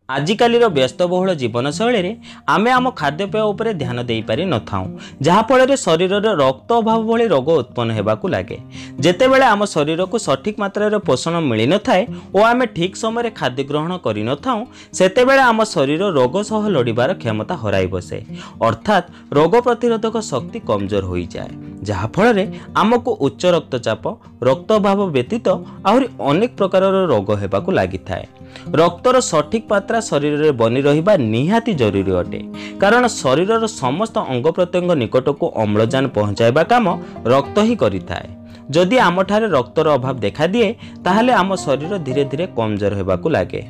आजिकालीर व्यस्तबहुल जीवनशैली रे आमे आम खाद्यपेय उपरे ध्यान दे पारि न थाउ जहाँफल शरीर में रक्त अभाव भली रोग उत्पन्न होगाकू लगे। जेतेबेले आम शरीर को सठिक मात्रा पोषण मिल न थाए और आमे ठीक समय खाद्य ग्रहण कर न थाउ सेतेबेले आम शरीर रोग सह लड़िबार क्षमता हराई बसे अर्थात रोग प्रतिरोधक शक्ति कमजोर हो जाए जहाँफल आमको उच्च रक्तचाप रक्त अभाव व्यतीत आहरी अनेक प्रकार रोग होगाकू लगी थाए। रक्तर सठिक मात्रा शरीर में बनी रहिबा निहाती जरूरी अटे कारण शरीर समस्त अंग प्रत्यंग निकट को अम्लजान पहुंचाइबा काम रक्त ही करिथाए। जदि आमठारे रक्तर अभाव देखा दिए ताहले आम शरीर धीरे धीरे कमजोर होगाकू लगे।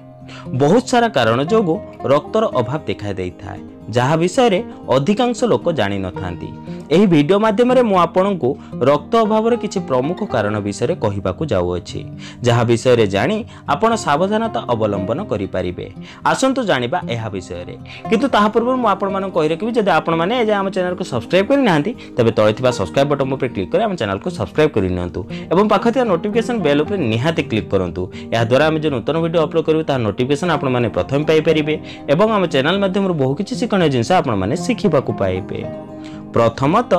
बहुत सारा कारण जोगु रक्तर अभाव देखा देइथाए जहाँ विषय रे अधिकांश लोक जानि न थांती। एही वीडियो माध्यम रे मु आपनकु रक्त अभाव रे किछि प्रमुख कारण विषय रे कहिबाकू जाउअछि जहाँ विषय रे जानि आपण सावधानता अवलंबन करि परिबे। आसंतु जानिबा एहा विषय रे किंतु ताहा पूर्व मु आपण मानन कहि रखिबि जदि आपण माने एजा हम चैनल को सब्सक्राइब करि नाहंती तबे तळे थिबा सब्सक्राइब बटन ऊपर क्लिक करि हम चैनल को सब्सक्राइब करि नियंतु एवं पाखे थिबा नोटिफिकेशन बेल ऊपर निहाती क्लिक करंतु। एहा द्वारा हम जे नूतन वीडियो अपलोड करिवु ता नोटिफिकेशन आपण माने प्रथम पाई परिबे एवं हम चैनल माध्यम रे बहु किछि शिखणीय जिंस आपण माने सिखिबाकू पाइबे। प्रथमत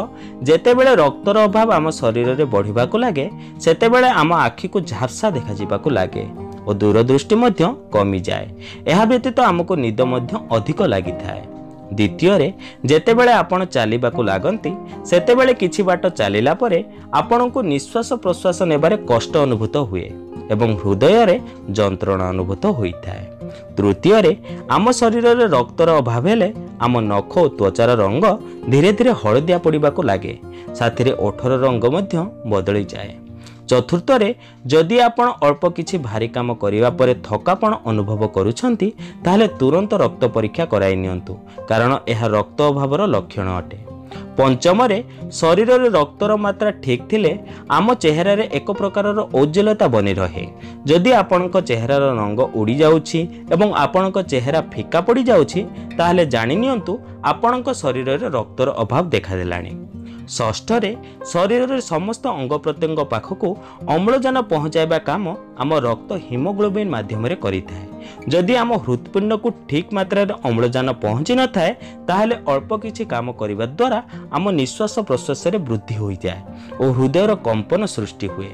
जेतेबेले रक्तर अभाव आम शरीर में बढ़िबाकू लगे सेतेबेले आम आखि को झापसा देखा जिबाकू लगे और दूरदृष्टि मध्य कमी जाए। यह व्यतीत आमको निद मध्य अधिक लगी थाए। द्वितीय जेतेबेले आपण चलिबाकू लागंती सेतेबेले किछि बाट चलिला परे आपनकु निश्वास प्रश्वास नेबारे कष्ट अनुभूत हुए एवं हृदय रे जंत्रणा अनुभूत होइथाए। तृतीय आम शरीर में रक्तर अभाव हेले आम नख और त्वचार रंग धीरे धीरे हलदिया पड़ाकू लगे साथ में ओठर रंग मध्य बदली जाए। चतुर्थ जदि आपण अल्प किछि भारी काम करिवा परे थकापन अनुभव करुछंती ताहले तुरंत रक्त परीक्षा कराई नियंतु कारण यह रक्त अभावर लक्षण अटे। पंचम शरीर में रक्तर मात्रा ठीक थिले आम चेहरा रे एक प्रकार उज्ज्वलता बनी रहे। जदि आपणक चेहरार रंग उड़ी जाउछि एवं आपणक चेहरा फिका पड़ी जाउछि ताहले जानि नियंतु आपणक शरीर में रक्तर अभाव देखा देलानी। षष्ठ शरीर में समस्त अंग प्रत्यंग पाखक अम्लजान पहुंचाइबा काम आम रक्त हिमोग्लोबिन माध्यम रे करिथाए। जदि आम हृत्पिंड को ठीक मात्रा अम्लजान पहुंची न थाए ताहले अल्प किछि काम करिबा द्वारा आम निश्वास प्रश्वास रे वृद्धि हो जाए और हृदयर कंपन सृष्टि हुए।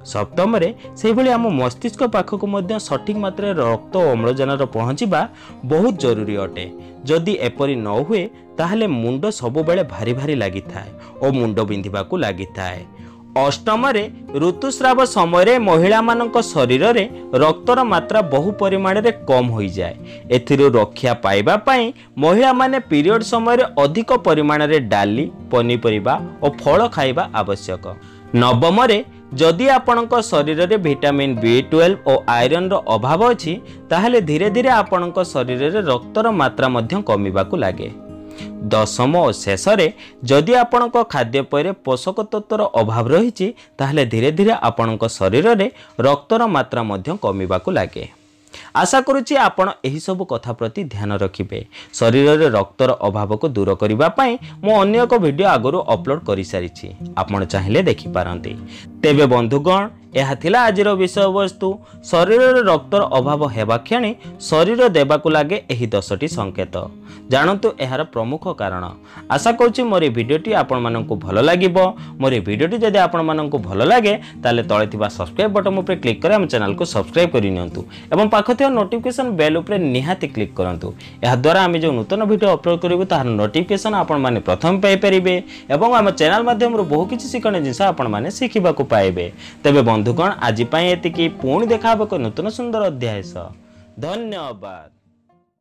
सप्तम से भली आम मस्तिष्क पाखक मध्य सठिक मात्रा रक्त और अम्लजान पहुंचीबा बहुत जरूरी अटे। जदि एपरी न हुए ताहले मुंड सबु बेले भारी भारी लगी थाए और मुंड बिंधिबाकू लगी थाए। अष्टम ऋतुस्राव समय महिला मानक शरीर में रक्तर मात्रा बहु परिमाण में कम हो जाए। एथिरु रक्षा पाइबा पई महिला माने पीरियड समय अधिक परिमाण में डाली पनीपरिबा और फल खाइबा आवश्यक। नवम जदि आपणक शरीर में विटामिन B12 और आयरन रो अभाव अछि ताहले धीरे धीरे आपणक शरीर में रक्तर मात्रा मध्य कमिबाकू लागे। दशम और शेष जदि आपणक खाद्यपेय पोषक तत्वर अभाव रही ताहले धीरे धीरे आपणक शरीर में रक्तर मात्रा मध्य कमिबाकू लागे। आशा करुच्ची आपण एही सब कथा प्रति ध्यान रखिबे। शरीर में रक्तर अभाव को दूर करबा पई मो अन्य एक वीडियो आगरू अपलोड करि सारिछि आपण चाहिले देखि पारंती। तेबे बंधुगण यह थिला आजिर विषय वस्तु शरीर में रक्तर अभाव हेबा क्षणी शरीर देबाकू लागे एही 10टी संकेत जानतु यार प्रमुख कारण। आशा करुच्ची मोर वीडियोटी आपण माननकु भलो लागिबो। मोर वीडियोटी जदि आपण माननकु भलो लागे ताले तळे थिबा सब्सक्राइब बटन ऊपर क्लिक करे हम चैनल को सब्सक्राइब करि नियंतु एवं पाखो थिबा नोटिफिकेशन बेल ऊपर निहाती क्लिक करंतु। या द्वारा आमे जो नूतन वीडियो अपलोड करिवु तार नोटिफिकेशन आपण माने प्रथम पाई परिबे एवं हम चैनल माध्यम रो बहु किछि शिखणे जिंस आपण माने सिखिबाकू पाइबे। तेबे बंधुगण आज पई एतिकी पुणी देखा नूतन सुंदर अध्याय। धन्यवाद।